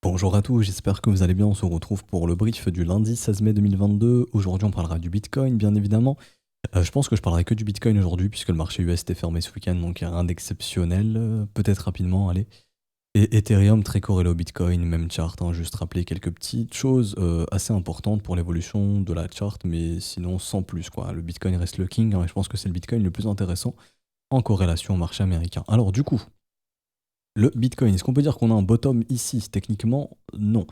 Bonjour à tous, j'espère que vous allez bien. On se retrouve pour le brief du lundi 16 mai 2022. Aujourd'hui, on parlera du Bitcoin, bien évidemment. Je pense que je parlerai que du Bitcoin aujourd'hui, puisque le marché US était fermé ce week-end, donc il n'y a rien d'exceptionnel. Peut-être rapidement, allez. Et Ethereum, très corrélé au Bitcoin, même chart, hein, juste rappeler quelques petites choses assez importantes pour l'évolution de la chart, mais sinon sans plus, quoi. Le Bitcoin reste le king, hein, et je pense que c'est le Bitcoin le plus intéressant en corrélation au marché américain. Alors du coup, le Bitcoin, est-ce qu'on peut dire qu'on a un bottom ici? Techniquement, non.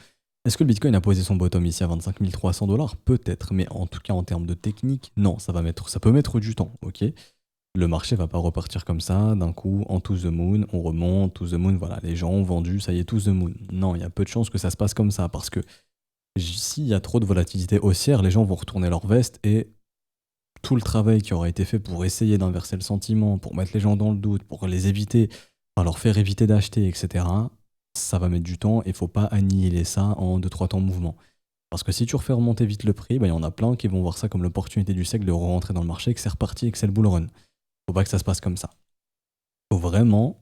Est-ce que le Bitcoin a posé son bottom ici à 25 300 dollars? Peut-être, mais en tout cas en termes de technique, non, ça peut mettre du temps, ok? Le marché va pas repartir comme ça, d'un coup, en to the moon, on remonte, to the moon, voilà, les gens ont vendu, ça y est, to the moon. Non, il y a peu de chances que ça se passe comme ça, parce que s'il y a trop de volatilité haussière, les gens vont retourner leur veste et tout le travail qui aura été fait pour essayer d'inverser le sentiment, pour mettre les gens dans le doute, pour les éviter, enfin leur faire éviter d'acheter, etc., ça va mettre du temps et faut pas annihiler ça en deux trois temps de mouvement. Parce que si tu refais remonter vite le prix, bah, y en a plein qui vont voir ça comme l'opportunité du siècle de re-rentrer dans le marché, que c'est reparti et que c'est le bull run. Faut pas que ça se passe comme ça. Faut vraiment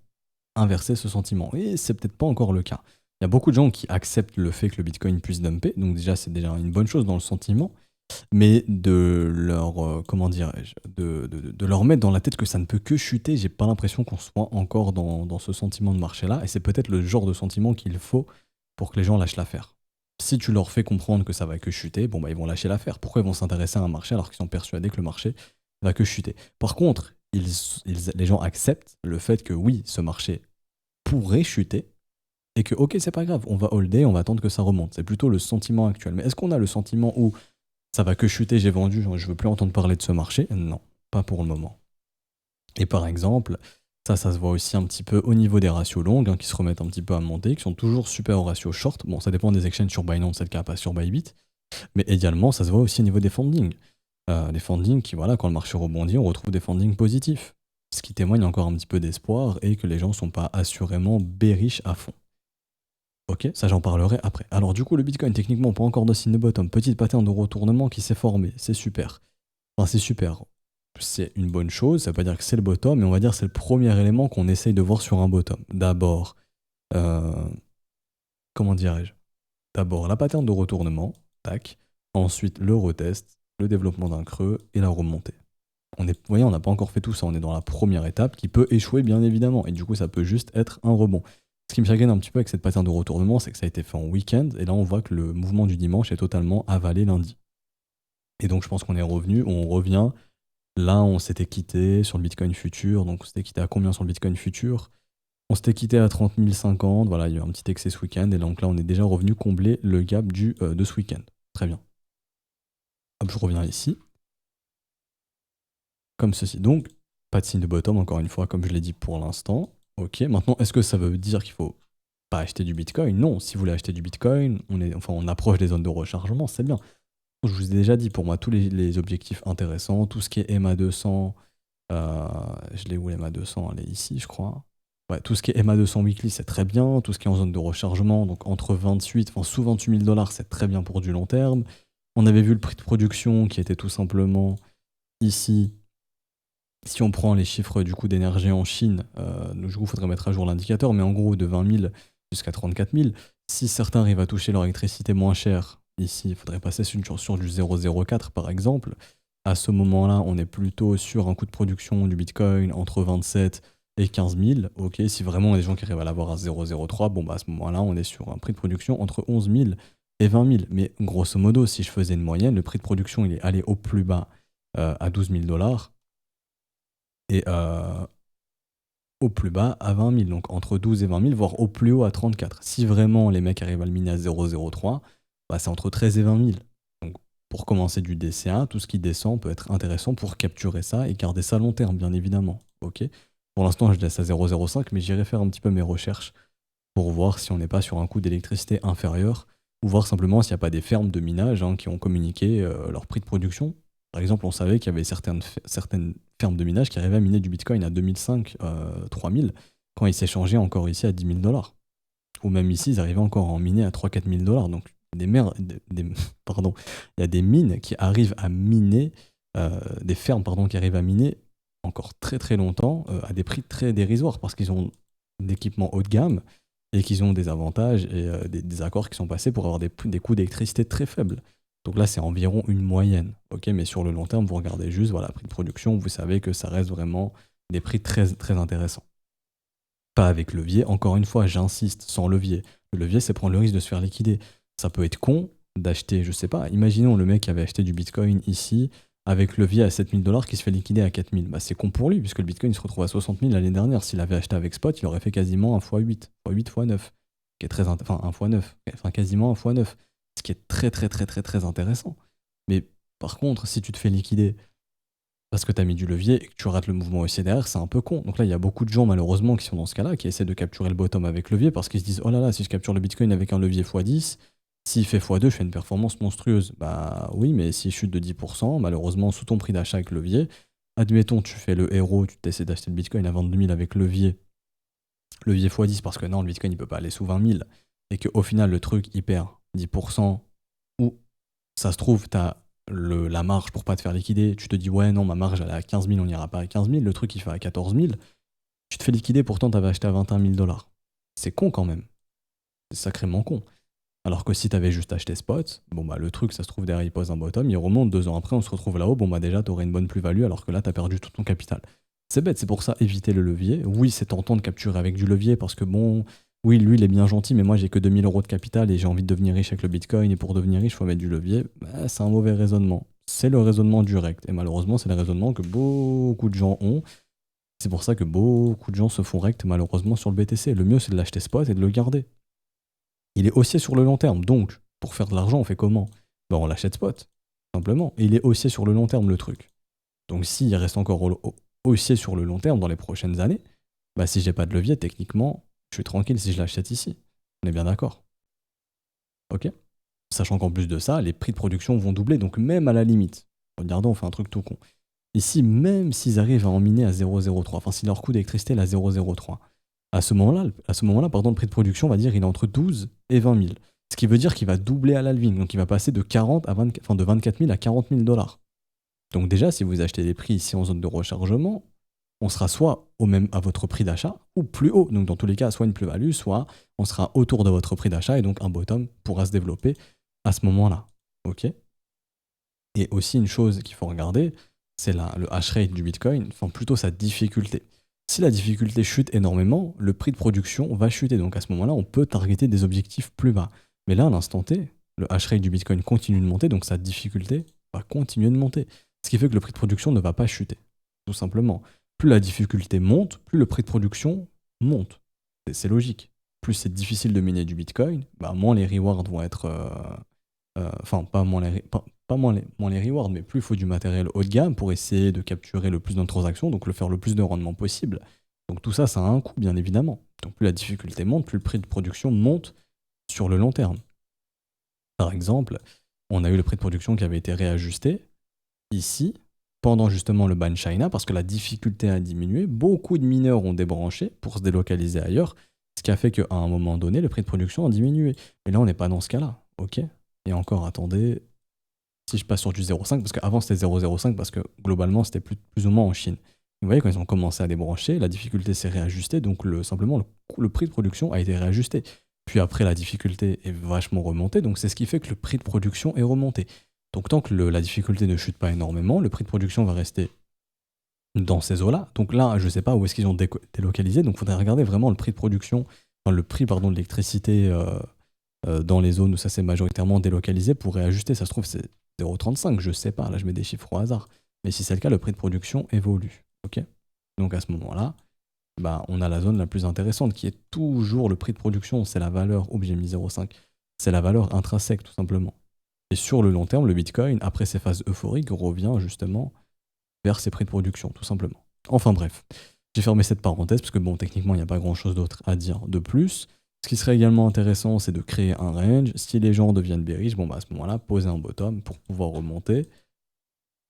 inverser ce sentiment. Et c'est peut-être pas encore le cas. Il y a beaucoup de gens qui acceptent le fait que le Bitcoin puisse dumper, donc déjà c'est déjà une bonne chose dans le sentiment, mais de leur, comment dirais-je, de leur mettre dans la tête que ça ne peut que chuter, j'ai pas l'impression qu'on soit encore dans ce sentiment de marché-là, et c'est peut-être le genre de sentiment qu'il faut pour que les gens lâchent l'affaire. Si tu leur fais comprendre que ça va que chuter, bon bah ils vont lâcher l'affaire. Pourquoi ils vont s'intéresser à un marché alors qu'ils sont persuadés que le marché va que chuter? Par contre, les gens acceptent le fait que oui, ce marché pourrait chuter, et que ok c'est pas grave, on va holder, on va attendre que ça remonte. C'est plutôt le sentiment actuel. Mais est-ce qu'on a le sentiment où ça va que chuter, j'ai vendu, genre, je veux plus entendre parler de ce marché? Non, pas pour le moment. Et par exemple, ça se voit aussi un petit peu au niveau des ratios longues, hein, qui se remettent un petit peu à monter, qui sont toujours super au ratio short. Bon, ça dépend des exchanges sur Binance, c'est le cas, pas sur Bybit. Mais également, ça se voit aussi au niveau des fundings. Les fundings qui, voilà, quand le marché rebondit, on retrouve des fundings positifs. Ce qui témoigne encore un petit peu d'espoir et que les gens sont pas assurément bearish à fond. Ok, ça j'en parlerai après. Alors du coup, le Bitcoin, techniquement, pas encore de signe de bottom. Petite pattern de retournement qui s'est formé, c'est super. Enfin, c'est super. C'est une bonne chose, ça veut pas dire que c'est le bottom, mais on va dire que c'est le premier élément qu'on essaye de voir sur un bottom. D'abord, euh, comment dirais-je? D'abord la pattern de retournement, tac. Ensuite le retest, le développement d'un creux et la remontée. Vous voyez, on n'a pas encore fait tout ça, on est dans la première étape qui peut échouer bien évidemment, et du coup ça peut juste être un rebond. Ce qui me chagrine un petit peu avec cette pattern de retournement, c'est que ça a été fait en week-end, et là on voit que le mouvement du dimanche est totalement avalé lundi. Et donc je pense qu'on est revenu, on revient. Là, on s'était quitté sur le Bitcoin futur. Donc, on s'était quitté à combien sur le Bitcoin futur? On s'était quitté à 30 050. Voilà, il y a eu un petit excès ce week-end. Et donc là, on est déjà revenu combler le gap de ce week-end. Très bien. Hop, je reviens ici. Comme ceci. Donc, pas de signe de bottom, encore une fois, comme je l'ai dit pour l'instant. Ok, maintenant, est-ce que ça veut dire qu'il faut pas acheter du Bitcoin? Non, si vous voulez acheter du Bitcoin, on approche des zones de rechargement, c'est bien. Je vous ai déjà dit, pour moi, tous les objectifs intéressants, tout ce qui est MA200, je l'ai où l'MA200? Elle est ici, je crois. Ouais, tout ce qui est MA200 weekly, c'est très bien. Tout ce qui est en zone de rechargement, donc entre 28, enfin sous 28 000 dollars, c'est très bien pour du long terme. On avait vu le prix de production qui était tout simplement ici. Si on prend les chiffres du coût d'énergie en Chine, du coup, il faudrait mettre à jour l'indicateur, mais en gros, de 20 000 jusqu'à 34 000. Si certains arrivent à toucher leur électricité moins chère, ici, il faudrait passer sur du 0,04 par exemple. À ce moment-là, on est plutôt sur un coût de production du Bitcoin entre 27 et 15 000. Ok, si vraiment il y a des gens qui arrivent à l'avoir à 0,03, bon, bah à ce moment-là, on est sur un prix de production entre 11 000 et 20 000. Mais grosso modo, si je faisais une moyenne, le prix de production, il est allé au plus bas à 12 000 dollars et au plus bas à 20 000, donc entre 12 et 20 000, voire au plus haut à 34. Si vraiment les mecs arrivent à le miner à 0,03, bah c'est entre 13 et 20 000. Donc pour commencer du DCA, tout ce qui descend peut être intéressant pour capturer ça et garder ça à long terme, bien évidemment. Ok. Pour l'instant, je laisse à 0,05, mais j'irai faire un petit peu mes recherches pour voir si on n'est pas sur un coût d'électricité inférieur ou voir simplement s'il n'y a pas des fermes de minage, hein, qui ont communiqué leur prix de production. Par exemple, on savait qu'il y avait certaines fermes de minage qui arrivaient à miner du Bitcoin à 2005, 3000, quand ils s'échangeaient encore ici à 10 000 dollars. Ou même ici, ils arrivaient encore à en miner à 3 000 4 000 dollars. Donc, pardon, il y a des mines qui arrivent à miner, des fermes pardon, qui arrivent à miner encore très très longtemps à des prix très dérisoires parce qu'ils ont d'équipements haut de gamme et qu'ils ont des avantages et des accords qui sont passés pour avoir des coûts d'électricité très faibles. Donc là, c'est environ une moyenne. Ok, mais sur le long terme, vous regardez juste, voilà, prix de production, vous savez que ça reste vraiment des prix très, très intéressants. Pas avec levier, encore une fois, j'insiste, sans levier. Le levier, c'est prendre le risque de se faire liquider. Ça peut être con d'acheter, je sais pas, imaginons le mec qui avait acheté du Bitcoin ici, avec levier à 7 000 $ qui se fait liquider à 4 000. Bah, c'est con pour lui, puisque le Bitcoin il se retrouve à 60 000 l'année dernière. S'il avait acheté avec spot, il aurait fait quasiment 1 x 8, x 8 x 9, qui est très enfin 1 x 9, enfin quasiment 1 x 9, ce qui est très très très très très intéressant. Mais par contre, si tu te fais liquider parce que tu as mis du levier et que tu rates le mouvement haussier derrière, c'est un peu con. Donc là, il y a beaucoup de gens, malheureusement, qui sont dans ce cas-là, qui essaient de capturer le bottom avec levier parce qu'ils se disent, oh là là, si je capture le Bitcoin avec un levier x10, s'il fait x2, je fais une performance monstrueuse. Bah oui, mais s'il chute de 10%, malheureusement, sous ton prix d'achat avec levier, admettons, tu fais le héros, tu essaies d'acheter le Bitcoin à 22 000 avec levier x10, parce que non, le Bitcoin, il peut pas aller sous 20 000, et qu'au final, le truc, il perd 10%, ou ça se trouve, tu as la marge pour pas te faire liquider, tu te dis ouais non ma marge elle est à 15 000, on n'ira pas à 15 000, le truc il fait à 14 000, tu te fais liquider, pourtant t'avais acheté à 21 000 $. C'est con quand même, c'est sacrément con. Alors que si t'avais juste acheté spot, bon bah le truc ça se trouve derrière il pose un bottom, il remonte 2 ans après, on se retrouve là-haut, bon bah déjà t'aurais une bonne plus-value alors que là t'as perdu tout ton capital. C'est bête, c'est pour ça éviter le levier. Oui c'est tentant de capturer avec du levier parce que bon, oui lui il est bien gentil mais moi j'ai que 2000 € de capital et j'ai envie de devenir riche avec le Bitcoin et pour devenir riche il faut mettre du levier. Bah, c'est un mauvais raisonnement. C'est le raisonnement du rect et malheureusement c'est le raisonnement que beaucoup de gens ont. C'est pour ça que beaucoup de gens se font rect malheureusement sur le BTC. Le mieux c'est de l'acheter spot et de le garder. Il est haussier sur le long terme. Donc, pour faire de l'argent, on fait comment? Ben, on l'achète spot, simplement. Et il est haussier sur le long terme, le truc. Donc, s'il reste encore haussier sur le long terme dans les prochaines années, bah, si j'ai pas de levier, techniquement, je suis tranquille si je l'achète ici. On est bien d'accord. Ok? Sachant qu'en plus de ça, les prix de production vont doubler. Donc, même à la limite, regardons, on fait un truc tout con. Ici, même s'ils arrivent à en miner à 0,03, enfin, si leur coût d'électricité est à 0,03, à ce moment-là, pardon, le prix de production, on va dire, il est entre 12 et 20 000. Ce qui veut dire qu'il va doubler à l'halving. Donc il va passer de 40 à 20, enfin de 24 000 à 40 000 $. Donc déjà, si vous achetez des prix ici en zone de rechargement, on sera soit au même à votre prix d'achat ou plus haut. Donc dans tous les cas, soit une plus-value, soit on sera autour de votre prix d'achat et donc un bottom pourra se développer à ce moment-là. Ok. Et aussi une chose qu'il faut regarder, c'est le hash rate du Bitcoin, enfin plutôt sa difficulté. Si la difficulté chute énormément, le prix de production va chuter. Donc à ce moment-là, on peut targeter des objectifs plus bas. Mais là, à l'instant T, le hash rate du Bitcoin continue de monter, donc sa difficulté va continuer de monter. Ce qui fait que le prix de production ne va pas chuter. Tout simplement. Plus la difficulté monte, plus le prix de production monte. C'est logique. Plus c'est difficile de miner du Bitcoin, bah, moins les rewards vont être... Enfin, pas moins moins les rewards, mais plus il faut du matériel haut de gamme pour essayer de capturer le plus de transactions, donc le faire le plus de rendement possible. Donc tout ça, ça a un coût, bien évidemment. Donc plus la difficulté monte, plus le prix de production monte sur le long terme. Par exemple, on a eu le prix de production qui avait été réajusté ici, pendant justement le ban China, parce que la difficulté a diminué, beaucoup de mineurs ont débranché pour se délocaliser ailleurs, ce qui a fait qu'à un moment donné, le prix de production a diminué. Mais là, on n'est pas dans ce cas-là, ok? Et encore, attendez, si je passe sur du 0,5, parce qu'avant c'était 0,05, parce que globalement c'était plus ou moins en Chine. Vous voyez, quand ils ont commencé à débrancher, la difficulté s'est réajustée, donc simplement le prix de production a été réajusté. Puis après, la difficulté est vachement remontée, donc c'est ce qui fait que le prix de production est remonté. Donc tant que la difficulté ne chute pas énormément, le prix de production va rester dans ces eaux-là. Donc là, je ne sais pas où est-ce qu'ils ont délocalisé, donc il faudrait regarder vraiment le prix de production, enfin le prix pardon, de l'électricité dans les zones où ça s'est majoritairement délocalisé pour réajuster. Ça se trouve, c'est 0,35, je sais pas, là je mets des chiffres au hasard. Mais si c'est le cas, le prix de production évolue. Ok. Donc à ce moment-là, bah, on a la zone la plus intéressante qui est toujours le prix de production, c'est la valeur, oups j'ai mis 0,5, c'est la valeur intrinsèque tout simplement. Et sur le long terme, le Bitcoin, après ces phases euphoriques, revient justement vers ses prix de production, tout simplement. Enfin bref, j'ai fermé cette parenthèse parce que bon, techniquement, il n'y a pas grand-chose d'autre à dire de plus. Ce qui serait également intéressant, c'est de créer un range. Si les gens deviennent bearish, bon bah à ce moment-là, poser un bottom pour pouvoir remonter.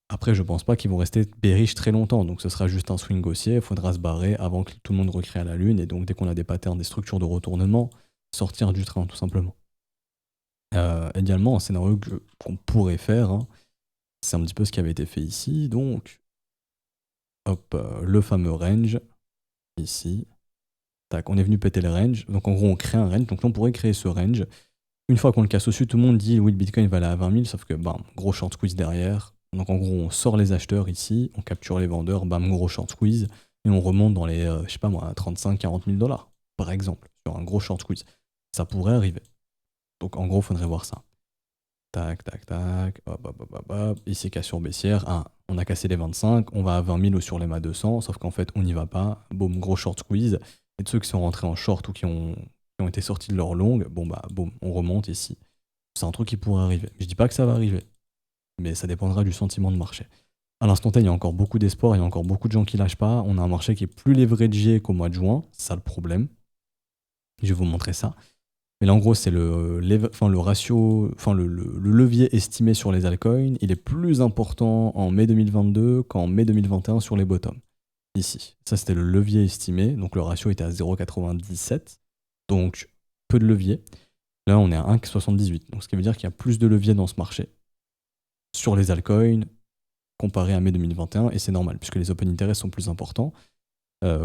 Après, je pense pas qu'ils vont rester bearish très longtemps, donc ce sera juste un swing haussier, il faudra se barrer avant que tout le monde recrée à la lune, et donc dès qu'on a des patterns, des structures de retournement, sortir du train, tout simplement. Également, un scénario qu'on pourrait faire, hein, c'est un petit peu ce qui avait été fait ici, donc hop, le fameux range, ici, tac, on est venu péter le range. Donc en gros, on crée un range. Donc là, on pourrait créer ce range. Une fois qu'on le casse au-dessus, tout le monde dit oui, le Bitcoin va aller à 20 000, sauf que bam, gros short squeeze derrière. Donc en gros, on sort les acheteurs ici, on capture les vendeurs, bam, gros short squeeze, et on remonte dans les, je sais pas moi, 35-40 000 dollars, par exemple, sur un gros short squeeze. Ça pourrait arriver. Donc en gros, il faudrait voir ça. Tac, tac, tac, hop, hop, hop, hop, hop. Ici, cassure baissière. Ah, on a cassé les 25, on va à 20 000 ou sur les MA 200, sauf qu'en fait, on n'y va pas. Boum, gros short squeeze. Et de ceux qui sont rentrés en short ou qui ont été sortis de leur longue, bon bah, boum, on remonte ici. C'est un truc qui pourrait arriver. Je dis pas que ça va arriver, mais ça dépendra du sentiment de marché. À l'instant T, il y a encore beaucoup d'espoir, il y a encore beaucoup de gens qui lâchent pas. On a un marché qui est plus leveragé qu'au mois de juin, c'est ça le problème. Je vais vous montrer ça. Mais là, en gros, c'est le ratio, le levier estimé sur les altcoins, il est plus important en mai 2022 qu'en mai 2021 sur les bottoms. Ici. Ça, c'était le levier estimé. Donc, le ratio était à 0,97. Donc, peu de levier. Là, on est à 1,78. Donc, ce qui veut dire qu'il y a plus de levier dans ce marché sur les altcoins comparé à mai 2021. Et c'est normal, puisque les open interest sont plus importants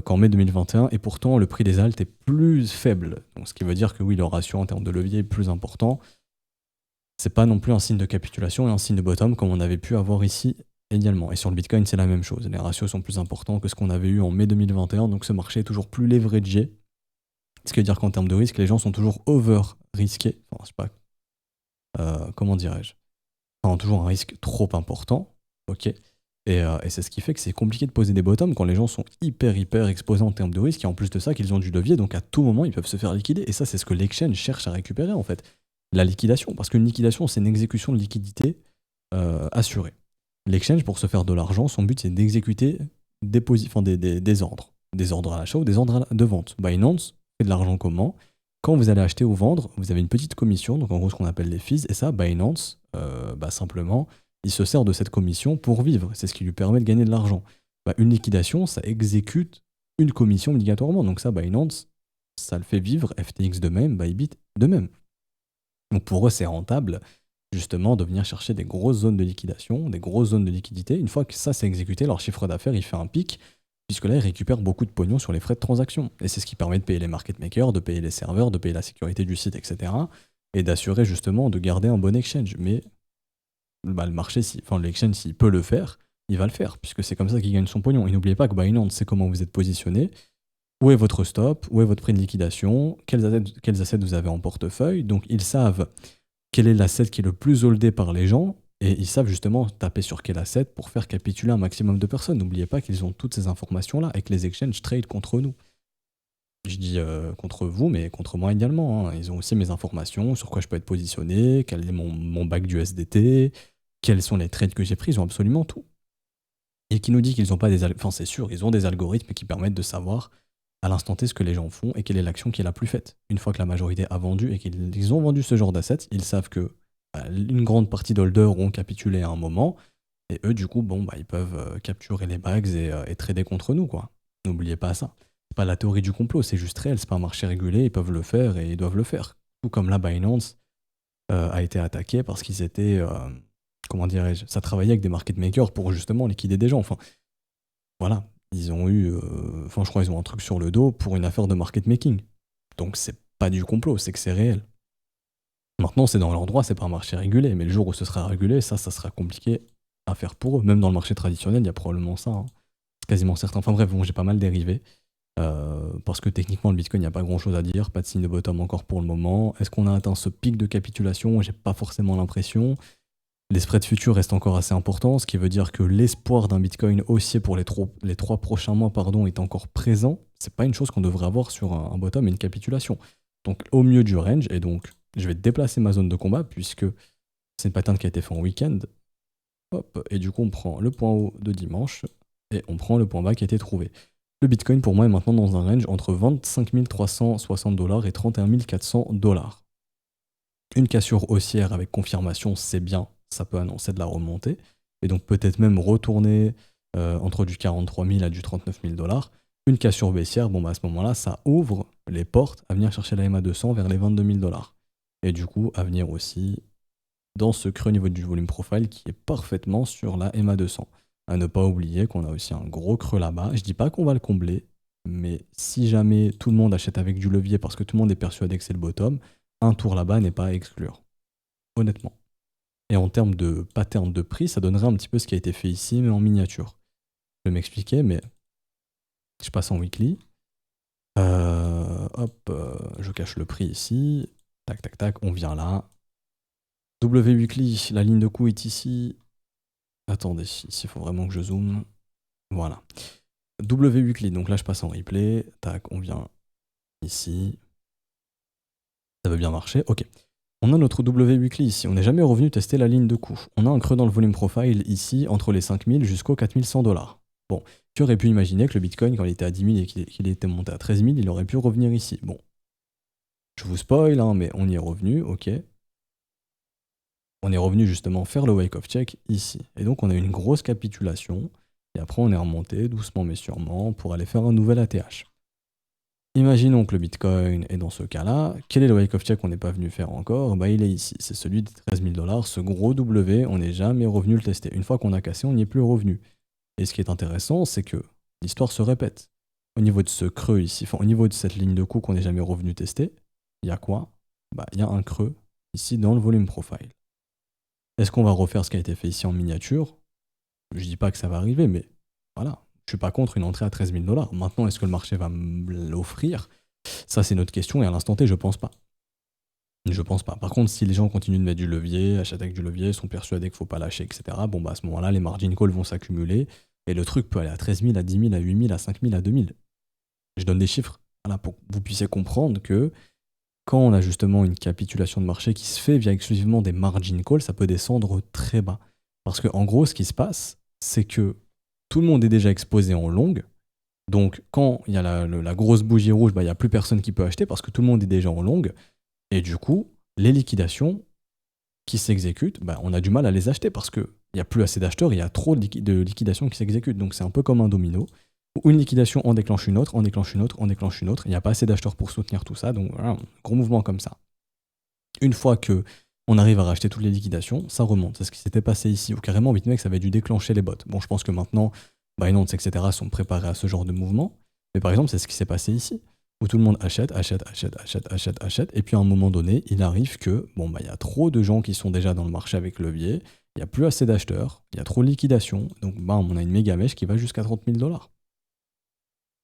qu'en mai 2021, et pourtant le prix des alts est plus faible. Donc, ce qui veut dire que oui, le ratio en termes de levier est plus important. C'est pas non plus un signe de capitulation et un signe de bottom comme on avait pu avoir ici également. Et sur le Bitcoin, c'est la même chose. Les ratios sont plus importants que ce qu'on avait eu en mai 2021, donc ce marché est toujours plus leveragé. Ce qui veut dire qu'en termes de risque, les gens sont toujours over-risqués. Enfin, je sais pas, comment dirais-je, enfin, toujours un risque trop important. Ok. Et c'est ce qui fait que c'est compliqué de poser des bottoms quand les gens sont hyper exposés en termes de risque, et en plus de ça qu'ils ont du levier, donc à tout moment ils peuvent se faire liquider. Et ça, c'est ce que l'exchange cherche à récupérer en fait. La liquidation, parce qu'une liquidation, c'est une exécution de liquidité assurée. L'exchange, pour se faire de l'argent, son but c'est d'exécuter des ordres. Des ordres à l'achat ou des ordres de vente. Binance fait de l'argent comment? Quand vous allez acheter ou vendre, vous avez une petite commission, donc en gros ce qu'on appelle les fees, et ça, Binance, simplement, il se sert de cette commission pour vivre. C'est ce qui lui permet de gagner de l'argent. Une liquidation, ça exécute une commission obligatoirement. Donc ça, Binance, ça le fait vivre. FTX de même, Bybit de même. Donc pour eux, c'est rentable, justement, de venir chercher des grosses zones de liquidation, des grosses zones de liquidité. Une fois que ça s'est exécuté, leur chiffre d'affaires, il fait un pic, puisque là, ils récupèrent beaucoup de pognon sur les frais de transaction. Et c'est ce qui permet de payer les market makers, de payer les serveurs, de payer la sécurité du site, etc. Et d'assurer justement de garder un bon exchange. Mais le marché, l'exchange, s'il peut le faire, il va le faire, puisque c'est comme ça qu'il gagne son pognon. Et n'oubliez pas que Binance sait comment vous êtes positionné, où est votre stop, où est votre prix de liquidation, quels assets vous avez en portefeuille. Donc ils savent quel est l'asset qui est le plus holdé par les gens, et ils savent justement taper sur quel asset pour faire capituler un maximum de personnes. N'oubliez pas qu'ils ont toutes ces informations-là et que les exchanges trade contre nous. Je dis contre vous, mais contre moi également. Hein. Ils ont aussi mes informations sur quoi je peux être positionné, quel est mon bac du SDT, quels sont les trades que j'ai pris, ils ont absolument tout. Et qui nous dit qu'ils n'ont pas des algorithmes, c'est sûr, ils ont des algorithmes qui permettent de savoir à l'instant T ce que les gens font et quelle est l'action qui est la plus faite. Une fois que la majorité a vendu et qu'ils ont vendu ce genre d'assets, ils savent que une grande partie d'holders ont capitulé à un moment, et eux, du coup, ils peuvent capturer les bags et trader contre nous, quoi. N'oubliez pas ça. C'est pas la théorie du complot, c'est juste réel, c'est pas un marché régulé, ils peuvent le faire et ils doivent le faire. Tout comme là, Binance a été attaqué parce qu'ils étaient, comment dirais-je, ça travaillait avec des market makers pour justement liquider des gens. Enfin, voilà, ils ont eu, je crois qu'ils ont un truc sur le dos pour une affaire de market making. Donc c'est pas du complot, c'est que c'est réel. Maintenant, c'est dans leur droit, c'est pas un marché régulé, mais le jour où ce sera régulé, ça sera compliqué à faire pour eux. Même dans le marché traditionnel, il y a probablement ça. Hein. C'est quasiment certain. Enfin bref, j'ai pas mal dérivé. Parce que techniquement, le Bitcoin, il n'y a pas grand-chose à dire. Pas de signe de bottom encore pour le moment. Est-ce qu'on a atteint ce pic de capitulation? J'ai pas forcément l'impression. Les spreads futurs restent encore assez importants, ce qui veut dire que l'espoir d'un Bitcoin haussier pour les 3 prochains mois est encore présent. C'est pas une chose qu'on devrait avoir sur un bottom et une capitulation. Donc au mieux du range, et donc je vais déplacer ma zone de combat puisque c'est une pattern qui a été faite en week-end. Hop, et du coup on prend le point haut de dimanche et on prend le point bas qui a été trouvé. Le Bitcoin pour moi est maintenant dans un range entre 25 360 $ et 31 400 $. Une cassure haussière avec confirmation, c'est bien, ça peut annoncer de la remontée, et donc peut-être même retourner entre du 43 000 à du 39 000 $. Une cassure baissière, à ce moment-là, ça ouvre les portes à venir chercher la MA 200 vers les 22 000 $. Et du coup, à venir aussi dans ce creux au niveau du volume profile qui est parfaitement sur la MA 200. À ne pas oublier qu'on a aussi un gros creux là-bas. Je dis pas qu'on va le combler, Mais si jamais tout le monde achète avec du levier parce que tout le monde est persuadé que c'est le bottom, un tour là-bas n'est pas à exclure. Honnêtement. Et en termes de pattern de prix, ça donnerait un petit peu ce qui a été fait ici, mais en miniature. Je vais m'expliquer, mais je passe en weekly. Je cache le prix ici. Tac, tac, tac, on vient là. W weekly, la ligne de coup est ici. Attendez, ici, il faut vraiment que je zoome. Voilà. W weekly, donc là je passe en replay. Tac, on vient ici. Ça veut bien marcher, ok. On a notre W weekly ici. On n'est jamais revenu tester la ligne de coup. On a un creux dans le volume profile ici, entre les 5000 jusqu'aux 4100 $. Bon, tu aurais pu imaginer que le Bitcoin, quand il était à 10 000 et qu'il était monté à 13 000, il aurait pu revenir ici. Bon, je vous spoil, hein, mais on y est revenu, ok. On est revenu justement faire le wake-off check ici. Et donc on a eu une grosse capitulation. Et après on est remonté doucement mais sûrement pour aller faire un nouvel ATH. Imaginons que le Bitcoin est dans ce cas-là. Quel est le wake-off check qu'on n'est pas venu faire encore? Bah, il est ici. C'est celui de 13 000 $. Ce gros W, on n'est jamais revenu le tester. Une fois qu'on a cassé, on n'y est plus revenu. Et ce qui est intéressant, c'est que l'histoire se répète. Au niveau de ce creux ici, enfin au niveau de cette ligne de coup qu'on n'est jamais revenu tester, il y a quoi? Bah, il y a un creux ici dans le volume profile. Est-ce qu'on va refaire ce qui a été fait ici en miniature? Je dis pas que ça va arriver, mais voilà. Je suis pas contre une entrée à 13 000 $. Maintenant, est-ce que le marché va me l'offrir? Ça, c'est notre question, et à l'instant T, je pense pas. Je pense pas. Par contre, si les gens continuent de mettre du levier, achètent avec du levier, sont persuadés qu'il faut pas lâcher, etc., bon, bah à ce moment-là, les margin calls vont s'accumuler, et le truc peut aller à 13 000, à 10 000, à 8 000, à 5 000, à 2 000. Je donne des chiffres, voilà, pour que vous puissiez comprendre que quand on a justement une capitulation de marché qui se fait via exclusivement des margin calls, ça peut descendre très bas. Parce que en gros, ce qui se passe, c'est que tout le monde est déjà exposé en longue. Donc quand il y a la grosse bougie rouge, bah, il n'y a plus personne qui peut acheter parce que tout le monde est déjà en longue. Et du coup, les liquidations qui s'exécutent, bah, on a du mal à les acheter parce qu'il n'y a plus assez d'acheteurs, il y a trop de liquidations qui s'exécutent. Donc c'est un peu comme un domino. Où une liquidation en déclenche une autre, en déclenche une autre, en déclenche une autre. Il n'y a pas assez d'acheteurs pour soutenir tout ça. Donc voilà, gros mouvement comme ça. Une fois que on arrive à racheter toutes les liquidations, ça remonte. C'est ce qui s'était passé ici, où carrément BitMEX avait dû déclencher les bots. Bon, je pense que maintenant, Binance, etc. sont préparés à ce genre de mouvement. Mais par exemple, c'est ce qui s'est passé ici, où tout le monde achète, et puis à un moment donné, il arrive que, bon, bah, il y a trop de gens qui sont déjà dans le marché avec levier, il n'y a plus assez d'acheteurs, il y a trop de liquidations, donc bah, on a une méga mèche qui va jusqu'à 30 000 $.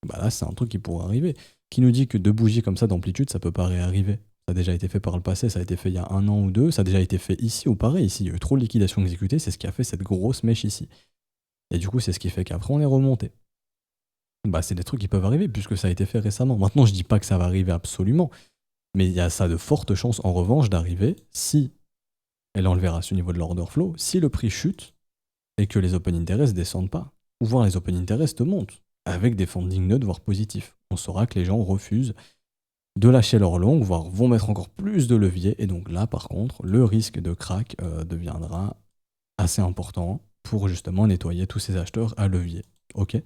Bah là, c'est un truc qui pourrait arriver. Qui nous dit que deux bougies comme ça d'amplitude, ça peut pas réarriver? Ça a déjà été fait par le passé, ça a été fait il y a 1 an ou 2, ça a déjà été fait ici ou pareil, ici il y a eu trop de liquidations exécutées, c'est ce qui a fait cette grosse mèche ici. Et du coup, c'est ce qui fait qu'après on est remonté. Bah, c'est des trucs qui peuvent arriver puisque ça a été fait récemment. Maintenant, je dis pas que ça va arriver absolument, mais il y a ça de fortes chances en revanche d'arriver si, et là on le verra à ce niveau de l'order flow, si le prix chute et que les open interest descendent pas, ou voir les open interest montent avec des funding nodes voire positifs. On saura que les gens refusent de lâcher leur long, voire vont mettre encore plus de levier, et donc là par contre, le risque de crack deviendra assez important pour justement nettoyer tous ces acheteurs à levier. Ok.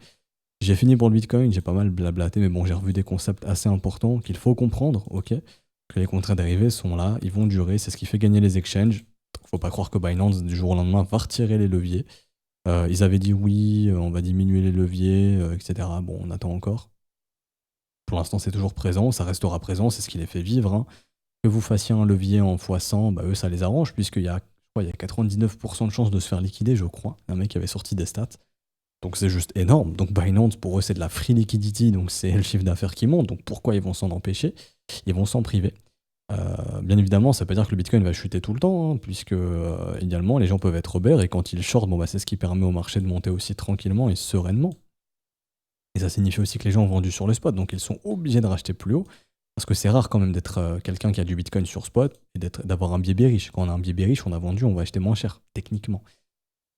J'ai fini pour le Bitcoin, j'ai pas mal blablaté, mais bon, j'ai revu des concepts assez importants qu'il faut comprendre, ok. Que les contrats dérivés sont là, ils vont durer, c'est ce qui fait gagner les exchanges. Faut pas croire que Binance, du jour au lendemain, va retirer les leviers. Ils avaient dit oui, on va diminuer les leviers, etc. Bon, on attend encore. Pour l'instant, c'est toujours présent, ça restera présent, c'est ce qui les fait vivre, hein. Que vous fassiez un levier en x100, bah eux, ça les arrange, puisqu'il y a, il y a 99% de chances de se faire liquider, je crois. Un mec qui avait sorti des stats. Donc c'est juste énorme. Donc Binance, pour eux, c'est de la free liquidity, donc c'est le chiffre d'affaires qui monte. Donc pourquoi ils vont s'en empêcher? Ils vont s'en priver. Bien évidemment, ça peut dire que le Bitcoin va chuter tout le temps, hein, puisque idéalement, les gens peuvent être bear, et quand ils shortent, bon, bah, c'est ce qui permet au marché de monter aussi tranquillement et sereinement. Et ça signifie aussi que les gens ont vendu sur le spot, donc ils sont obligés de racheter plus haut, parce que c'est rare quand même d'être quelqu'un qui a du Bitcoin sur spot et d'avoir un biais bearish. Quand on a un biais bearish, on a vendu, on va acheter moins cher, techniquement.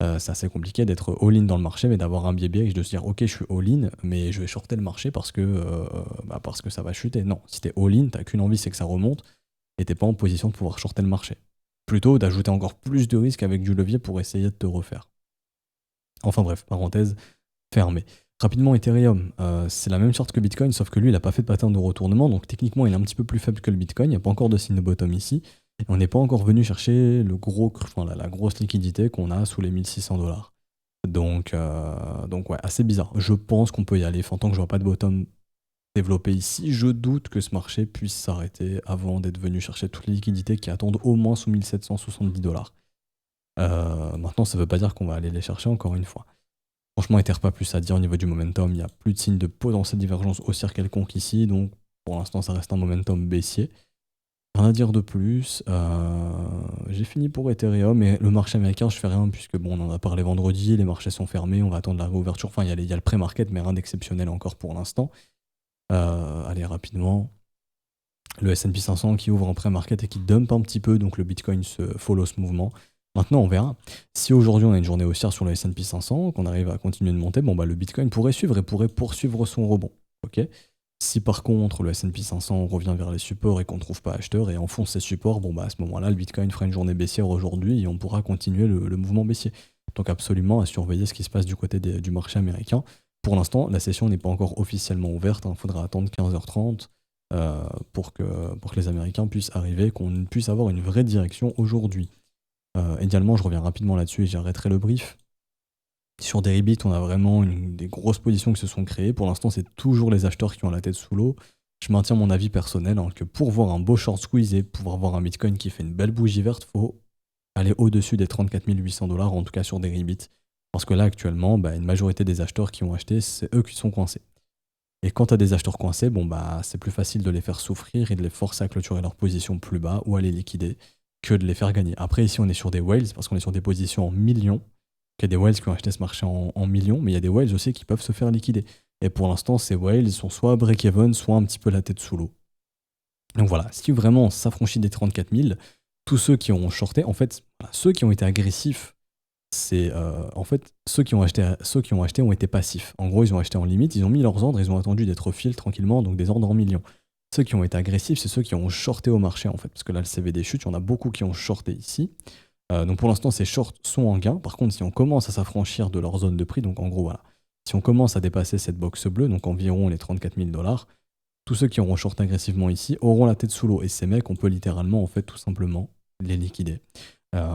C'est assez compliqué d'être all-in dans le marché, mais d'avoir un biais bearish, de se dire ok, je suis all-in, mais je vais shorter le marché parce que ça va chuter. Non, si t'es all-in, t'as qu'une envie, c'est que ça remonte, et t'es pas en position de pouvoir shorter le marché. Plutôt d'ajouter encore plus de risques avec du levier pour essayer de te refaire. Enfin bref, parenthèse fermée. Rapidement, Ethereum, c'est la même sorte que Bitcoin, sauf que lui, il n'a pas fait de pattern de retournement, donc techniquement, il est un petit peu plus faible que le Bitcoin. Il n'y a pas encore de signe de bottom ici. Et on n'est pas encore venu chercher la grosse liquidité qu'on a sous les 1600 $. Donc ouais, assez bizarre. Je pense qu'on peut y aller. En tant que je vois pas de bottom développé ici. Je doute que ce marché puisse s'arrêter avant d'être venu chercher toutes les liquidités qui attendent au moins sous 1770 $. Maintenant, ça veut pas dire qu'on va aller les chercher encore une fois. Franchement, Ether pas plus à dire au niveau du momentum. Il n'y a plus de signe de potentielle divergence haussière quelconque ici. Donc, pour l'instant, ça reste un momentum baissier. Rien à dire de plus. J'ai fini pour Ethereum et le marché américain, je fais rien puisque bon, on en a parlé vendredi, les marchés sont fermés, on va attendre la réouverture. Enfin, il y a le pré-market, mais rien d'exceptionnel encore pour l'instant. Allez, rapidement. Le S&P 500 qui ouvre en pré-market et qui dump un petit peu, donc le Bitcoin se follow ce mouvement. Maintenant, on verra. Si aujourd'hui on a une journée haussière sur le S&P 500, qu'on arrive à continuer de monter, bon bah le Bitcoin pourrait suivre et pourrait poursuivre son rebond. Ok. Si par contre le S&P 500 revient vers les supports et qu'on ne trouve pas acheteur et enfonce ces supports, bon bah à ce moment-là le Bitcoin fera une journée baissière aujourd'hui et on pourra continuer le mouvement baissier. Donc absolument à surveiller ce qui se passe du côté du marché américain. Pour l'instant, la session n'est pas encore officiellement ouverte, il faudra attendre 15h30 pour que les Américains puissent arriver, qu'on puisse avoir une vraie direction aujourd'hui. Également, je reviens rapidement là-dessus et j'arrêterai le brief. Sur Deribit, on a vraiment des grosses positions qui se sont créées. Pour l'instant, c'est toujours les acheteurs qui ont la tête sous l'eau. Je maintiens mon avis personnel que pour voir un beau short squeeze et pouvoir voir un Bitcoin qui fait une belle bougie verte, il faut aller au-dessus des 34 800 $, en tout cas sur Deribit. Parce que là, actuellement, une majorité des acheteurs qui ont acheté, c'est eux qui sont coincés. Et quand tu as des acheteurs coincés, c'est plus facile de les faire souffrir et de les forcer à clôturer leur position plus bas ou à les liquider que de les faire gagner. Après, ici, on est sur des whales parce qu'on est sur des positions en millions. Il y a des whales qui ont acheté ce marché en millions, mais il y a des whales aussi qui peuvent se faire liquider. Et pour l'instant, ces whales, ils sont soit break-even, soit un petit peu la tête sous l'eau. Donc voilà, si vraiment on s'affranchit des 34 000, tous ceux qui ont shorté, en fait, ceux qui ont été agressifs, c'est en fait ceux qui ont acheté ont été passifs. En gros, ils ont acheté en limite, ils ont mis leurs ordres, ils ont attendu d'être au fil tranquillement, donc des ordres en millions. Ceux qui ont été agressifs, c'est ceux qui ont shorté au marché en fait, parce que là le CVD chute, il y en a beaucoup qui ont shorté ici. Donc pour l'instant, ces shorts sont en gain. Par contre, si on commence à s'affranchir de leur zone de prix, donc en gros voilà, si on commence à dépasser cette box bleue, donc environ les 34 000 $, tous ceux qui auront short agressivement ici auront la tête sous l'eau. Et ces mecs, on peut littéralement en fait tout simplement les liquider.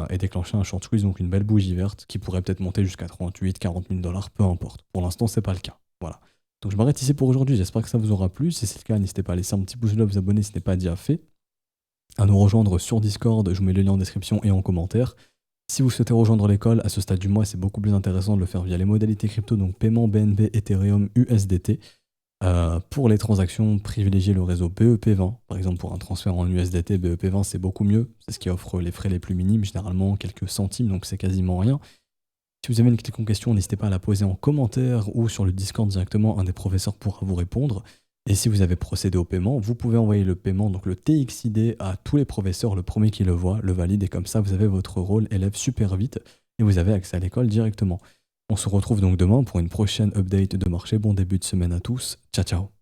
Et déclencher un short squeeze, donc une belle bougie verte qui pourrait peut-être monter jusqu'à 38, 40 000 $, peu importe. Pour l'instant, c'est pas le cas. Voilà. Donc je m'arrête ici pour aujourd'hui, j'espère que ça vous aura plu. Si c'est le cas, n'hésitez pas à laisser un petit pouce bleu, à vous abonner si ce n'est pas déjà fait, à nous rejoindre sur Discord, je vous mets le lien en description et en commentaire. Si vous souhaitez rejoindre l'école, à ce stade du mois, c'est beaucoup plus intéressant de le faire via les modalités crypto, donc paiement BNB, Ethereum, USDT. Pour les transactions, privilégiez le réseau BEP20. Par exemple, pour un transfert en USDT, BEP20 c'est beaucoup mieux. C'est ce qui offre les frais les plus minimes, généralement quelques centimes, donc c'est quasiment rien. Si vous avez une quelconque question, n'hésitez pas à la poser en commentaire ou sur le Discord directement, un des professeurs pourra vous répondre. Et si vous avez procédé au paiement, vous pouvez envoyer le paiement, donc le TXID, à tous les professeurs. Le premier qui le voit, le valide, et comme ça, vous avez votre rôle élève super vite et vous avez accès à l'école directement. On se retrouve donc demain pour une prochaine update de marché. Bon début de semaine à tous. Ciao, ciao.